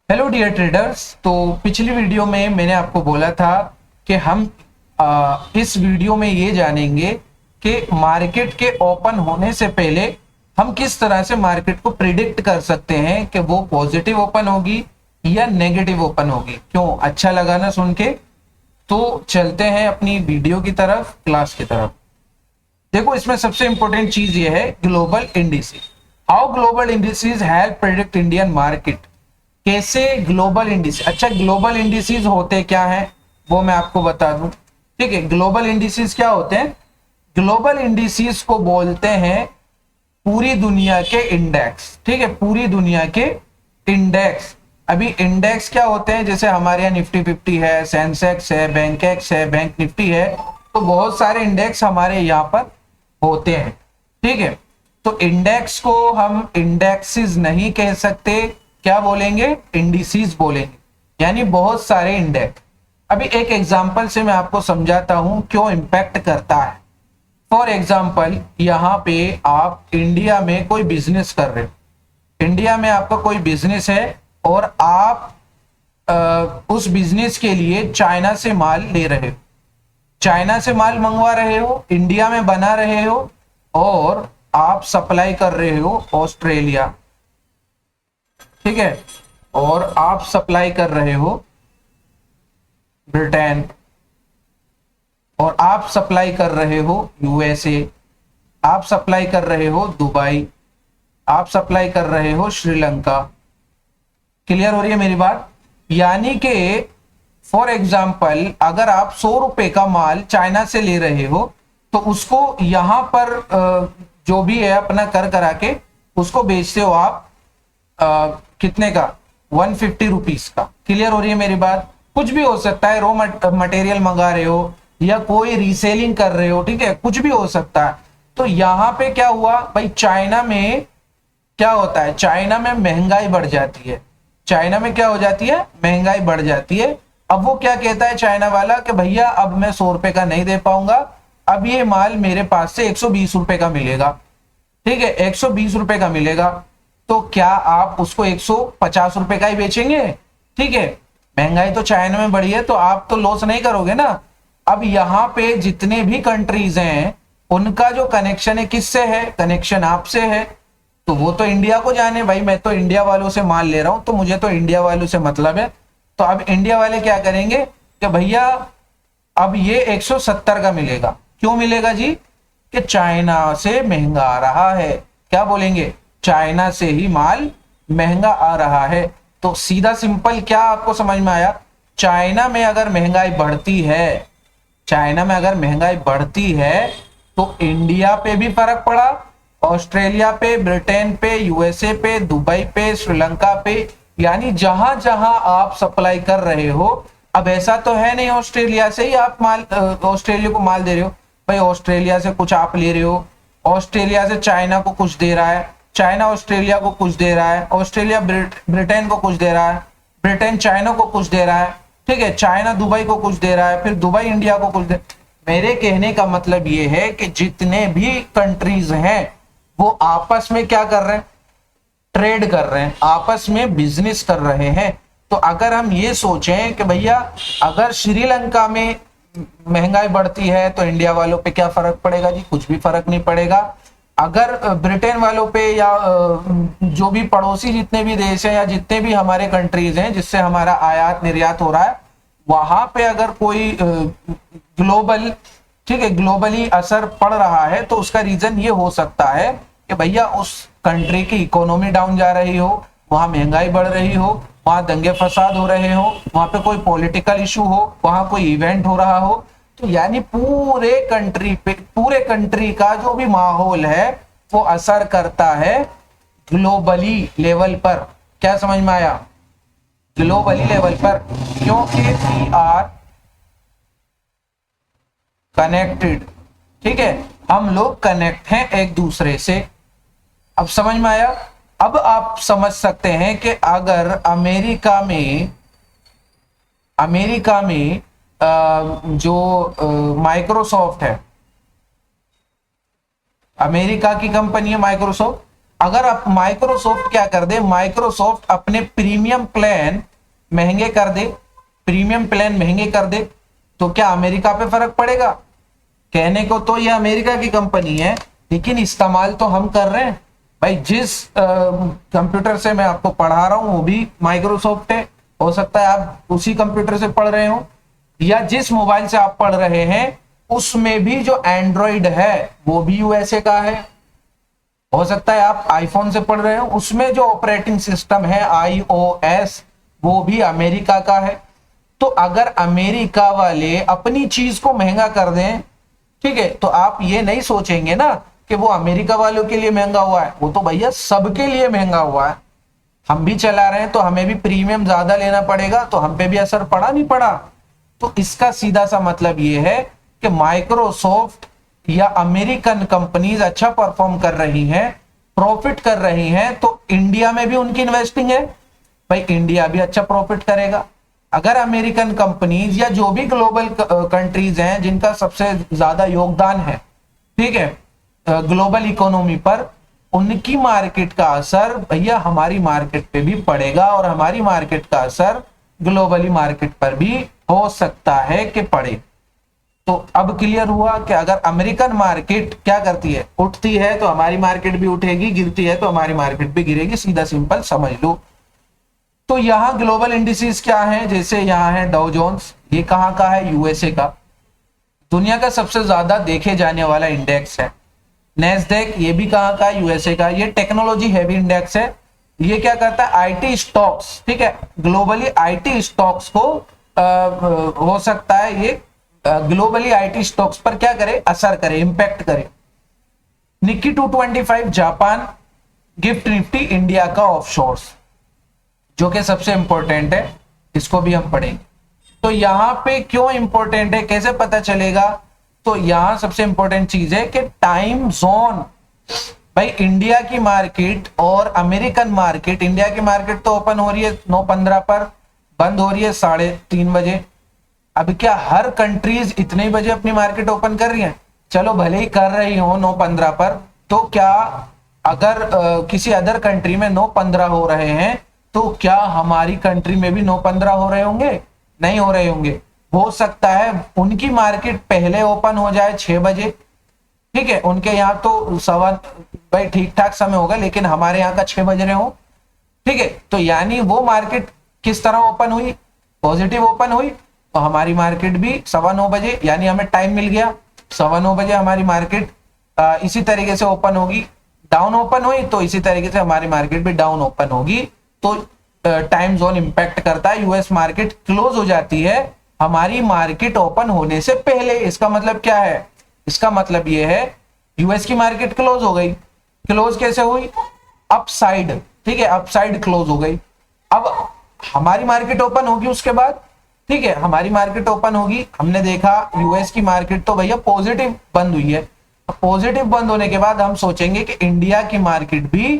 Hello dear traders. तो पिछली video में मैंने आपको बोला था कि हम इस वीडियो में ये जानेंगे कि मार्केट के ओपन होने से पहले हम किस तरह से मार्केट को प्रिडिक्ट कर सकते हैं कि वो पॉजिटिव ओपन होगी या नेगेटिव ओपन होगी। क्यों? अच्छा लगा ना सुन के? तो चलते हैं अपनी वीडियो की तरफ, क्लास की तरफ। देखो, इसमें सबसे इंपॉर्टेंट चीज ये है global indices. How global indices help predict Indian market. कैसे ग्लोबल इंडिसेस? अच्छा, ग्लोबल इंडिसेस होते क्या हैं वो मैं आपको बता दूं। ठीक है, ग्लोबल इंडिसेस क्या होते हैं? ग्लोबल इंडिसेस को बोलते हैं पूरी दुनिया के इंडेक्स। ठीक है, पूरी दुनिया के इंडेक्स। अभी इंडेक्स क्या होते हैं? जैसे हमारे यहाँ निफ्टी 50 है, सेंसेक्स है, बैंकेक्स है, बैंक निफ्टी है, तो बहुत सारे इंडेक्स हमारे यहाँ पर होते हैं। ठीक है, तो इंडेक्स को हम इंडेक्सेस नहीं कह सकते, क्या बोलेंगे? इंडिसेस बोलेंगे, यानी बहुत सारे इंडेक्स। अभी एक एग्जांपल से मैं आपको समझाता हूं क्यों इंपैक्ट करता है। फॉर एग्जांपल, यहां पे आप इंडिया में कोई बिजनेस कर रहे हो, इंडिया में आपका कोई बिजनेस है और आप उस बिजनेस के लिए चाइना से माल ले रहे हो, चाइना से माल मंगवा रहे हो, इंडिया में बना रहे हो और आप सप्लाई कर रहे हो ऑस्ट्रेलिया। ठीक है, और आप सप्लाई कर रहे हो ब्रिटेन, और आप सप्लाई कर रहे हो यूएसए, आप सप्लाई कर रहे हो दुबई, आप सप्लाई कर रहे हो श्रीलंका। क्लियर हो रही है मेरी बात? यानी कि फॉर एग्जाम्पल, अगर आप 100 रुपए का माल चाइना से ले रहे हो तो उसको यहां पर जो भी है अपना कर करा के उसको बेचते हो आप कितने का? 150 रुपीज का। क्लियर हो रही है मेरी बात? कुछ भी हो सकता है, रॉ मटेरियल मंगा रहे हो या कोई रीसेलिंग कर रहे हो, ठीक है, कुछ भी हो सकता है। तो यहां पे क्या हुआ भाई, चाइना में क्या होता है? चाइना में महंगाई बढ़ जाती है। चाइना में क्या हो जाती है? महंगाई बढ़ जाती है। अब वो क्या कहता है चाइना वाला कि भैया अब मैं 100 रुपए का नहीं दे पाऊंगा, अब ये माल मेरे पास से 120 रुपए का मिलेगा। ठीक है, 120 रुपए का मिलेगा, तो क्या आप उसको 150 रुपए का ही बेचेंगे? ठीक है, महंगाई तो चाइना में बढ़ी है तो आप तो लॉस नहीं करोगे ना। अब यहाँ पे जितने भी कंट्रीज हैं उनका जो कनेक्शन है किससे है? कनेक्शन आपसे है। तो वो तो इंडिया को जाने, भाई मैं तो इंडिया वालों से माल ले रहा हूं तो मुझे तो इंडिया वालों से मतलब है। तो अब इंडिया वाले क्या करेंगे कि भैया अब ये 170 का मिलेगा। क्यों मिलेगा जी? कि चाइना से महंगा आ रहा है। क्या बोलेंगे? चाइना से ही माल महंगा आ रहा है। तो सीधा सिंपल क्या आपको समझ में आया? चाइना में अगर महंगाई बढ़ती है, चाइना में अगर महंगाई बढ़ती है तो इंडिया पे भी फर्क पड़ा, ऑस्ट्रेलिया पे, ब्रिटेन पे, यूएसए पे, दुबई पे, श्रीलंका पे, यानी जहां जहां आप सप्लाई कर रहे हो। अब ऐसा तो है नहीं ऑस्ट्रेलिया से ही आप माल ऑस्ट्रेलिया को माल दे रहे हो, भाई ऑस्ट्रेलिया से कुछ आप ले रहे हो, ऑस्ट्रेलिया से चाइना को कुछ दे रहा है, चाइना ऑस्ट्रेलिया को कुछ दे रहा है, ऑस्ट्रेलिया ब्रिटेन को कुछ दे रहा है, ब्रिटेन चाइना को कुछ दे रहा है। ठीक है, चाइना दुबई को कुछ दे रहा है, फिर दुबई इंडिया को कुछ दे। मेरे कहने का मतलब ये है कि जितने भी कंट्रीज हैं वो आपस में क्या कर रहे हैं? ट्रेड कर रहे हैं, आपस में बिजनेस कर रहे हैं। तो अगर हम ये सोचें कि भैया अगर श्रीलंका में महंगाई बढ़ती है तो इंडिया वालों पे क्या फर्क पड़ेगा जी? कुछ भी फर्क नहीं पड़ेगा। अगर ब्रिटेन वालों पे या जो भी पड़ोसी जितने भी देश हैं या जितने भी हमारे कंट्रीज हैं जिससे हमारा आयात निर्यात हो रहा है, वहां पे अगर कोई ग्लोबल, ठीक है, ग्लोबली असर पड़ रहा है तो उसका रीजन ये हो सकता है कि भैया उस कंट्री की इकोनॉमी डाउन जा रही हो, वहां महंगाई बढ़ रही हो, वहां दंगे फसाद हो रहे हो, वहां पे कोई पॉलिटिकल इशू हो, वहां कोई इवेंट हो रहा हो। तो यानी पूरे कंट्री पे, पूरे कंट्री का जो भी माहौल है वो असर करता है ग्लोबली लेवल पर। क्या समझ में आया? ग्लोबली लेवल पर, क्योंकि वी आर कनेक्टेड। ठीक है, हम लोग कनेक्ट हैं एक दूसरे से। अब समझ में आया? अब आप समझ सकते हैं कि अगर अमेरिका में जो माइक्रोसॉफ्ट है, अमेरिका की कंपनी है माइक्रोसॉफ्ट, अगर आप माइक्रोसॉफ्ट क्या कर दे, माइक्रोसॉफ्ट अपने प्रीमियम प्लान महंगे कर दे, प्रीमियम प्लान महंगे कर दे, तो क्या अमेरिका पे फर्क पड़ेगा? कहने को तो ये अमेरिका की कंपनी है, लेकिन इस्तेमाल तो हम कर रहे हैं भाई। जिस कंप्यूटर से मैं आपको पढ़ा रहा हूं वो भी माइक्रोसॉफ्ट है, हो सकता है आप उसी कंप्यूटर से पढ़ रहे हो, या जिस मोबाइल से आप पढ़ रहे हैं उसमें भी जो एंड्रॉइड है वो भी यूएसए का है। हो सकता है आप आईफोन से पढ़ रहे हो, उसमें जो ऑपरेटिंग सिस्टम है आईओएस वो भी अमेरिका का है। तो अगर अमेरिका वाले अपनी चीज को महंगा कर दें, ठीक है, तो आप ये नहीं सोचेंगे ना कि वो अमेरिका वालों के लिए महंगा हुआ है, वो तो भैया सबके लिए महंगा हुआ है। हम भी चला रहे हैं तो हमें भी प्रीमियम ज्यादा लेना पड़ेगा, तो हम पे भी असर पड़ा नहीं पड़ा। तो इसका सीधा सा मतलब ये है कि माइक्रोसॉफ्ट या अमेरिकन कंपनीज अच्छा परफॉर्म कर रही हैं, प्रॉफिट कर रही हैं, तो इंडिया में भी उनकी इन्वेस्टिंग है भाई, इंडिया भी अच्छा प्रॉफिट करेगा। अगर अमेरिकन कंपनीज या जो भी ग्लोबल कंट्रीज हैं जिनका सबसे ज्यादा योगदान है, ठीक है, ग्लोबल इकोनॉमी पर, उनकी मार्केट का असर भैया हमारी मार्केट पे भी पड़ेगा, और हमारी मार्केट का असर ग्लोबली मार्केट पर भी हो सकता है कि पड़े। तो अब क्लियर हुआ कि अगर अमेरिकन मार्केट क्या करती है, उठती है, तो हमारी मार्केट भी उठेगी, गिरती है तो हमारी मार्केट भी गिरेगी, सीधा सिंपल समझ लो। तो यहाँ ग्लोबल इंडिसेस क्या है, जैसे यहाँ है डाउ जोन्स, ये कहाँ का है, यूएसए का, दुनिया का सबसे ज्यादा देखे जाने वाला इंडेक्स है। नेस्डेक, ये भी कहाँ का, यूएसए का, ये टेक्नोलॉजी हैवी इंडेक्स है। ये क्या करता है, आईटी स्टॉक्स, ठीक है, ग्लोबली आईटी स्टॉक्स को हो सकता है ये ग्लोबली आईटी स्टॉक्स पर क्या करे, असर करे, इंपैक्ट करे। Nikki 225 Japan, gift Nifty India का ऑफशोर्स, जो कि सबसे इंपॉर्टेंट है, इसको भी हम पढ़ेंगे। तो यहां पे क्यों इंपॉर्टेंट है, कैसे पता चलेगा, तो यहां सबसे इंपॉर्टेंट चीज है कि टाइम जोन। भाई इंडिया की मार्केट और अमेरिकन मार्केट, इंडिया की मार्केट तो ओपन हो रही है 9:15 पर, बंद हो रही है 3:30 बजे। अब क्या हर कंट्रीज इतने ही बजे अपनी मार्केट ओपन कर रही है? चलो भले ही कर रही हो 9:15 पर, तो क्या अगर किसी अदर कंट्री में 9:15 हो रहे हैं, तो क्या हमारी कंट्री में भी 9:15 हो रहे होंगे? नहीं हो रहे होंगे। हो सकता है उनकी मार्केट पहले ओपन हो जाए 6 बजे, ठीक है, उनके यहाँ तो सवा, भाई ठीक ठाक समय होगा, लेकिन हमारे यहाँ का 6 बज रहे हो, ठीक है। तो यानी वो मार्केट किस तरह ओपन हुई, पॉजिटिव ओपन हुई, तो हमारी मार्केट भी 9:15 बजे, यानी हमें टाइम मिल गया, 9:15 बजे हमारी मार्केट इसी तरीके से ओपन होगी। डाउन ओपन हुई तो इसी तरीके से हमारी मार्केट भी डाउन ओपन होगी। तो टाइम जोन इंपैक्ट करता है, यूएस मार्केट क्लोज हो जाती है हमारी मार्केट ओपन होने से पहले। इसका मतलब क्या है, इसका मतलब ये है यूएस की मार्केट क्लोज हो गई। क्लोज कैसे हुई, अपसाइड, ठीक है, अपसाइड क्लोज हो गई। अब हमारी मार्केट ओपन होगी उसके बाद, ठीक है, हमारी मार्केट ओपन होगी, हमने देखा यूएस की मार्केट तो भैया पॉजिटिव बंद हुई है। पॉजिटिव बंद होने के बाद हम सोचेंगे कि इंडिया की मार्केट भी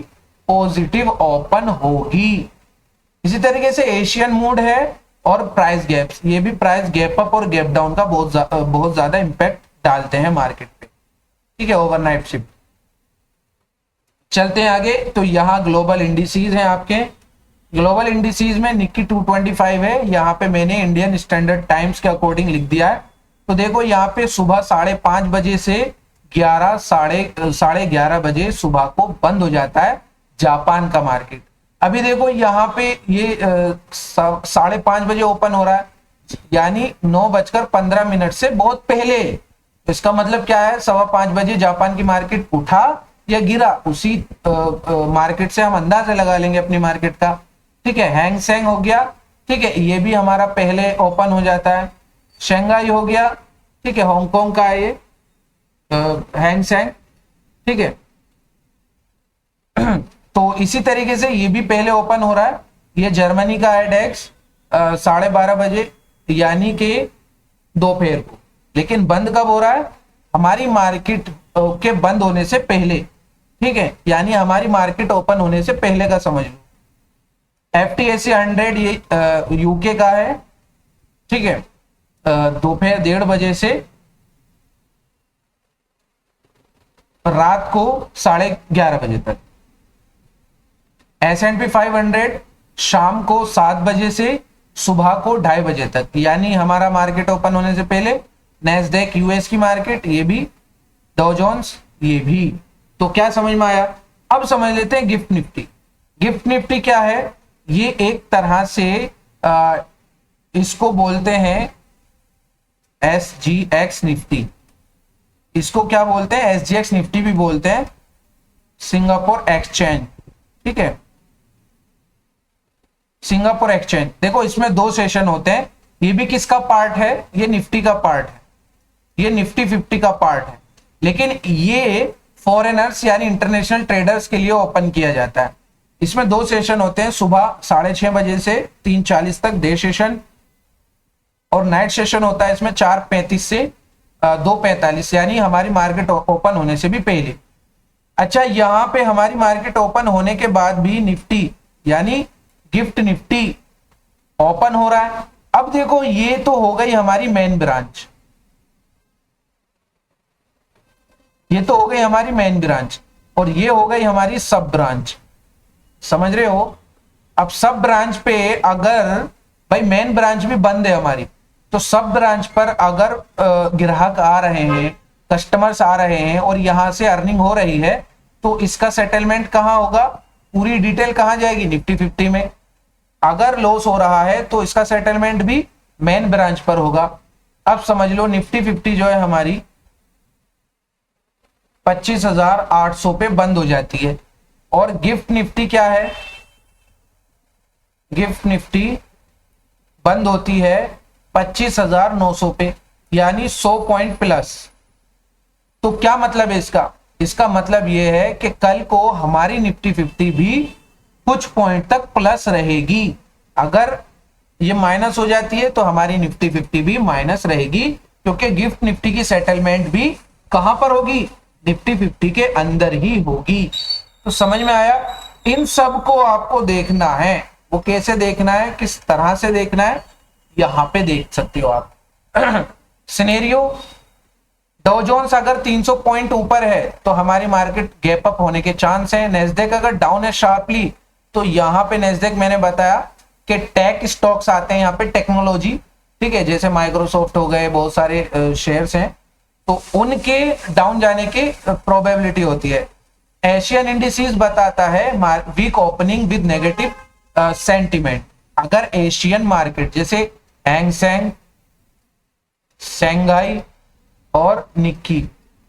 पॉजिटिव ओपन होगी। इसी तरीके से एशियन मूड है और प्राइस गैप्स, ये भी प्राइस गैप अप और गैप डाउन का बहुत ज्यादा इंपैक्ट डालते हैं मार्केट पे, ठीक है, ओवरनाइट शिफ्ट। चलते हैं आगे। तो यहाँ ग्लोबल इंडिसेस हैं आपके। ग्लोबल इंडिसेस में निक्की 225 है, यहाँ पे मैंने इंडियन स्टैंडर्ड टाइम्स के अकॉर्डिंग लिख दिया है। तो देखो यहाँ पे सुबह 5:30 बजे से 11 बजे सुबह को बंद हो जाता है जापान का मार्केट। अभी देखो यहाँ पे ये 5:30 बजे ओपन हो रहा है, यानी 9:15 से बहुत पहले। इसका मतलब क्या है, 5:15 बजे जापान की मार्केट उठा या गिरा, उसी मार्केट से हम अंदाजा लगा लेंगे अपनी मार्केट का, ठीक है। हैंग सेंग हो गया, ठीक है, ये भी हमारा पहले ओपन हो जाता है। शंघाई हो गया, ठीक है, हांगकांग का है ये हैंग सेंग, ठीक है। तो इसी तरीके से ये भी पहले ओपन हो रहा है। ये जर्मनी का है डेक्स 12:30 बजे, यानी कि दोपहर को। लेकिन बंद कब हो रहा है, हमारी मार्केट के बंद होने से पहले, ठीक है, यानी हमारी मार्केट ओपन होने से पहले का समझ लो। FTSE 100 ये यूके का है, ठीक है, दोपहर 1:30 बजे से रात को 11:30 बजे तक। S&P 500 शाम को 7 बजे से सुबह को 2:30 बजे तक, यानी हमारा मार्केट ओपन होने से पहले नैस्डैक यूएस की मार्केट, ये भी डाउ जोन्स, ये भी। तो क्या समझ में आया? अब समझ लेते हैं गिफ्ट निफ्टी। गिफ्ट निफ्टी क्या है? ये एक तरह से इसको बोलते हैं SGX निफ्टी। इसको क्या बोलते हैं? SGX निफ्टी भी बोलते हैं, सिंगापुर एक्सचेंज। ठीक है, सिंगापुर एक्सचेंज। देखो इसमें 2 सेशन होते हैं। ये भी किसका पार्ट है? ये निफ्टी का पार्ट है, ये निफ्टी 50 का पार्ट है, लेकिन ये फॉरेनर्स यानी इंटरनेशनल ट्रेडर्स के लिए ओपन किया जाता है। इसमें 2 सेशन होते हैं, सुबह 6:30 बजे से 3:40 तक डे सेशन, और नाइट सेशन होता है इसमें 4:35 से 2:45, यानी हमारी मार्केट ओपन होने से भी पहले। अच्छा, यहां पे हमारी मार्केट ओपन होने के बाद भी निफ्टी यानी गिफ्ट निफ्टी ओपन हो रहा है। अब देखो ये तो हो गई हमारी मेन ब्रांच, ये तो हो गई हमारी मेन ब्रांच, और ये हो गई हमारी सब ब्रांच। समझ रहे हो? अब सब ब्रांच पे अगर भाई मेन ब्रांच भी बंद है हमारी, तो सब ब्रांच पर अगर ग्राहक आ रहे हैं, कस्टमर्स आ रहे हैं और यहां से अर्निंग हो रही है, तो इसका सेटलमेंट कहां होगा? पूरी डिटेल कहां जाएगी? निफ्टी 50 में। अगर लॉस हो रहा है तो इसका सेटलमेंट भी मेन ब्रांच पर होगा। अब समझ लो निफ्टी 50 जो है हमारी 25,800 पे बंद हो जाती है। और गिफ्ट निफ्टी क्या है? गिफ्ट निफ्टी बंद होती है 25,900 पे, यानी 100 पॉइंट प्लस। तो क्या मतलब है इसका? इसका मतलब यह है कि कल को हमारी निफ्टी 50 भी कुछ पॉइंट तक प्लस रहेगी। अगर ये माइनस हो जाती है तो हमारी निफ्टी 50 भी माइनस रहेगी, क्योंकि गिफ्ट निफ्टी की सेटलमेंट भी कहां पर होगी? निफ्टी 50 के अंदर ही होगी। तो समझ में आया? इन सब को आपको देखना है। वो कैसे देखना है, किस तरह से देखना है, यहां पे देख सकते हो आप। सिनेरियो, डाउ जोन्स अगर 300 पॉइंट ऊपर है तो हमारी मार्केट गैप अप होने के चांस है। नेस्डैक अगर डाउन है शार्पली, तो यहां पे नेस्डैक मैंने बताया कि टेक स्टॉक्स आते हैं यहाँ पे, टेक्नोलॉजी, ठीक है, जैसे माइक्रोसॉफ्ट हो गए, बहुत सारे शेयर्स हैं, तो उनके डाउन जाने की प्रोबेबिलिटी होती है। एशियन इंडिसेस बताता है week opening with negative sentiment. अगर एशियन मार्केट जैसे हैंगसेंग, शंघाई और निक्की,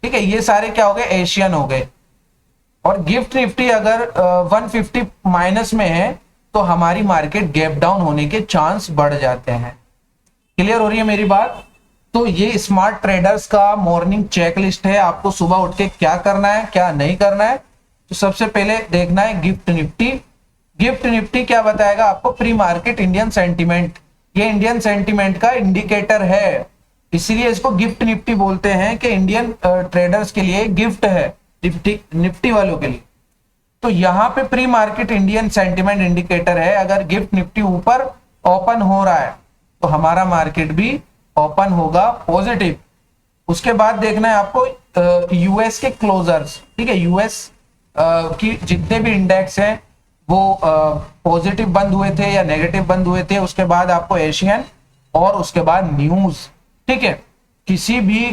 ठीक है, ये सारे क्या हो गए? एशियन हो गए। और गिफ्ट निफ्टी अगर 150 माइनस में है तो हमारी मार्केट गैप डाउन होने के चांस बढ़ जाते हैं। क्लियर हो रही है मेरी बात? तो ये स्मार्ट ट्रेडर्स का मॉर्निंग चेकलिस्ट है, आपको सुबह उठ के क्या करना है, क्या नहीं करना है। तो सबसे पहले देखना है गिफ्ट निफ्टी। गिफ्ट निफ्टी क्या बताएगा आपको? Pre market Indian sentiment. ये इंडियन सेंटीमेंट का इंडिकेटर है, इसीलिए इसको गिफ्ट निफ्टी बोलते हैं कि इंडियन ट्रेडर्स के लिए गिफ्ट है, निफ्टी वालों के लिए। तो यहाँ पे pre market Indian sentiment indicator है। अगर गिफ्ट निफ्टी ऊपर ओपन हो रहा है तो हमारा मार्केट भी ओपन होगा पॉजिटिव। उसके बाद देखना है आपको यूएस के क्लोजर्स, ठीक है, यूएस की जितने भी इंडेक्स हैं वो पॉजिटिव बंद हुए थे या नेगेटिव बंद हुए थे। उसके बाद आपको एशियन, और उसके बाद न्यूज, ठीक है, किसी भी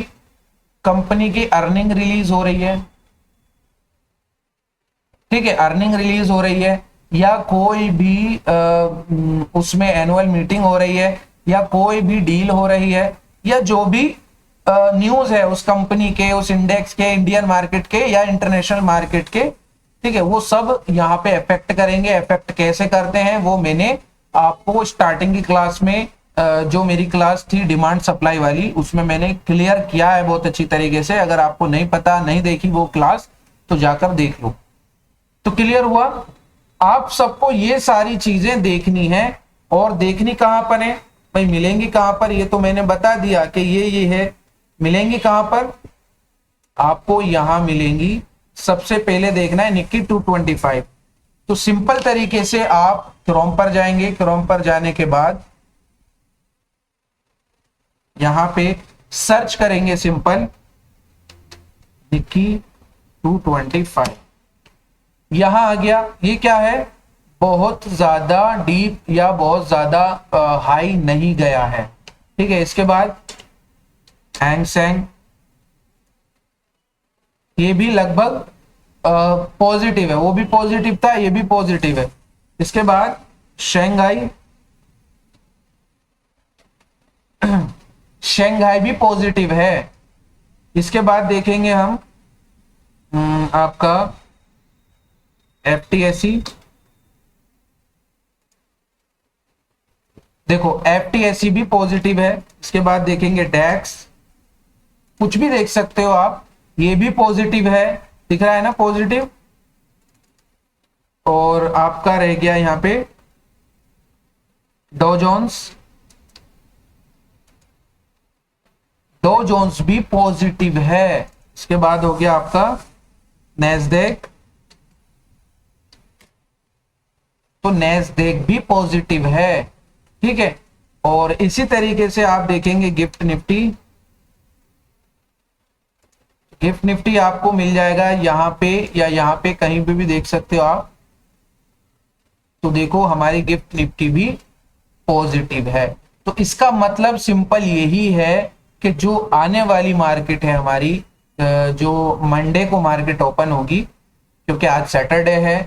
कंपनी की अर्निंग रिलीज हो रही है, ठीक है, अर्निंग रिलीज हो रही है, या कोई भी उसमें एनुअल मीटिंग हो रही है, या कोई भी डील हो रही है, या जो भी न्यूज है उस कंपनी के, उस इंडेक्स के, इंडियन मार्केट के या इंटरनेशनल मार्केट के, ठीक है, वो सब यहाँ पे इफेक्ट करेंगे। इफेक्ट कैसे करते हैं वो मैंने आपको स्टार्टिंग की क्लास में, जो मेरी क्लास थी डिमांड सप्लाई वाली, उसमें मैंने क्लियर किया है बहुत अच्छी तरीके से। अगर आपको नहीं पता, नहीं देखी वो क्लास, तो जाकर देख लो। तो क्लियर हुआ? आप सबको ये सारी चीजें देखनी है। और देखनी कहां पर है भाई? मिलेंगी कहां पर? ये तो मैंने बता दिया कि ये है। मिलेंगी कहां पर? आपको यहां मिलेंगी। सबसे पहले देखना है निक्की 225। तो सिंपल तरीके से आप क्रोम पर जाएंगे। क्रोम पर जाने के बाद यहां पे सर्च करेंगे सिंपल निक्की 225। यहां आ गया। ये क्या है? बहुत ज्यादा डीप या बहुत ज्यादा हाई नहीं गया है। ठीक है, इसके बाद हैंग सेंग, ये भी लगभग पॉजिटिव है, वो भी पॉजिटिव था, ये भी पॉजिटिव है। इसके बाद शंघाई, शंघाई भी पॉजिटिव है। इसके बाद देखेंगे हम आपका एफटीएसई, देखो एफटीएसई भी पॉजिटिव है। इसके बाद देखेंगे डैक्स, कुछ भी देख सकते हो आप, ये भी पॉजिटिव है, दिख रहा है ना पॉजिटिव। और आपका रह गया यहां पे डॉ जोन्स, डॉ जोन्स भी पॉजिटिव है। इसके बाद हो गया आपका नैस्डैक, तो नैस्डैक भी पॉजिटिव है। ठीक है, और इसी तरीके से आप देखेंगे गिफ्ट निफ्टी, गिफ्ट निफ्टी आपको मिल जाएगा यहाँ पे या यहाँ पे कहीं पे भी देख सकते हो आप। तो देखो हमारी गिफ्ट निफ्टी भी पॉजिटिव है। तो इसका मतलब सिंपल यही है कि जो आने वाली मार्केट है हमारी, जो मंडे को मार्केट ओपन होगी, क्योंकि आज सैटरडे है,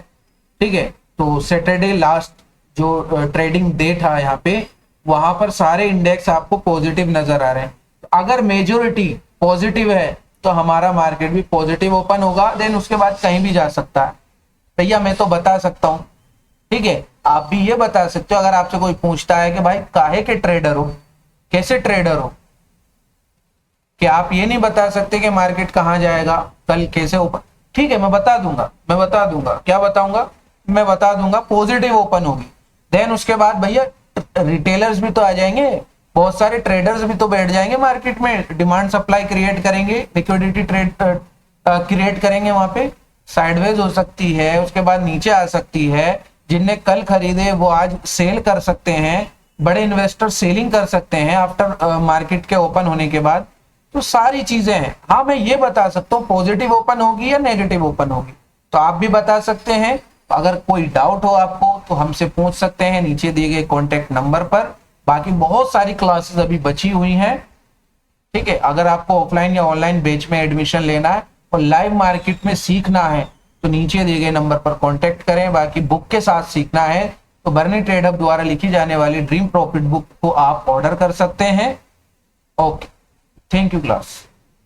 ठीक है, तो सैटरडे लास्ट जो ट्रेडिंग डे था यहाँ पे, वहां पर सारे इंडेक्स आपको पॉजिटिव नजर आ रहे हैं। तो अगर मेजोरिटी पॉजिटिव है तो हमारा मार्केट भी पॉजिटिव ओपन होगा, देन उसके बाद कहीं भी जा सकता है। भैया मैं तो बता सकता हूँ, ठीक है, आप भी ये बता सकते हो। अगर आपसे कोई पूछता है कि भाई काहे के ट्रेडर हो, कैसे ट्रेडर हो, कि आप ये नहीं बता सकते कि मार्केट कहाँ जाएगा, कल कैसे ओपन, ठीक है मैं बता दूंगा, मैं बता दूंगा, क्या बताऊंगा, मैं बता दूंगा पॉजिटिव ओपन होगी। देन उसके बाद भैया रिटेलर्स भी तो आ जाएंगे, बहुत सारे ट्रेडर्स भी तो बैठ जाएंगे मार्केट में, डिमांड सप्लाई क्रिएट करेंगे, लिक्विडिटी ट्रेड क्रिएट करेंगे, वहां पे साइडवेज हो सकती है, उसके बाद नीचे आ सकती है। जिनने कल खरीदे वो आज सेल कर सकते हैं, बड़े इन्वेस्टर सेलिंग कर सकते हैं आफ्टर मार्केट के ओपन होने के बाद। तो सारी चीजें हैं। हाँ मैं ये बता सकता हूँ पॉजिटिव ओपन होगी या नेगेटिव ओपन होगी, तो आप भी बता सकते हैं। अगर कोई डाउट हो आपको तो हमसे पूछ सकते हैं नीचे दिए गए कॉन्टेक्ट नंबर पर। बाकी बहुत सारी क्लासेस अभी बची हुई हैं, ठीक है। अगर आपको ऑफलाइन या ऑनलाइन बैच में एडमिशन लेना है और लाइव मार्केट में सीखना है तो नीचे दिए गए नंबर पर कांटेक्ट करें। बाकी बुक के साथ सीखना है तो बर्नी ट्रेड हब द्वारा लिखी जाने वाली ड्रीम प्रॉफिट बुक को आप ऑर्डर कर सकते हैं। Okay, thank you class.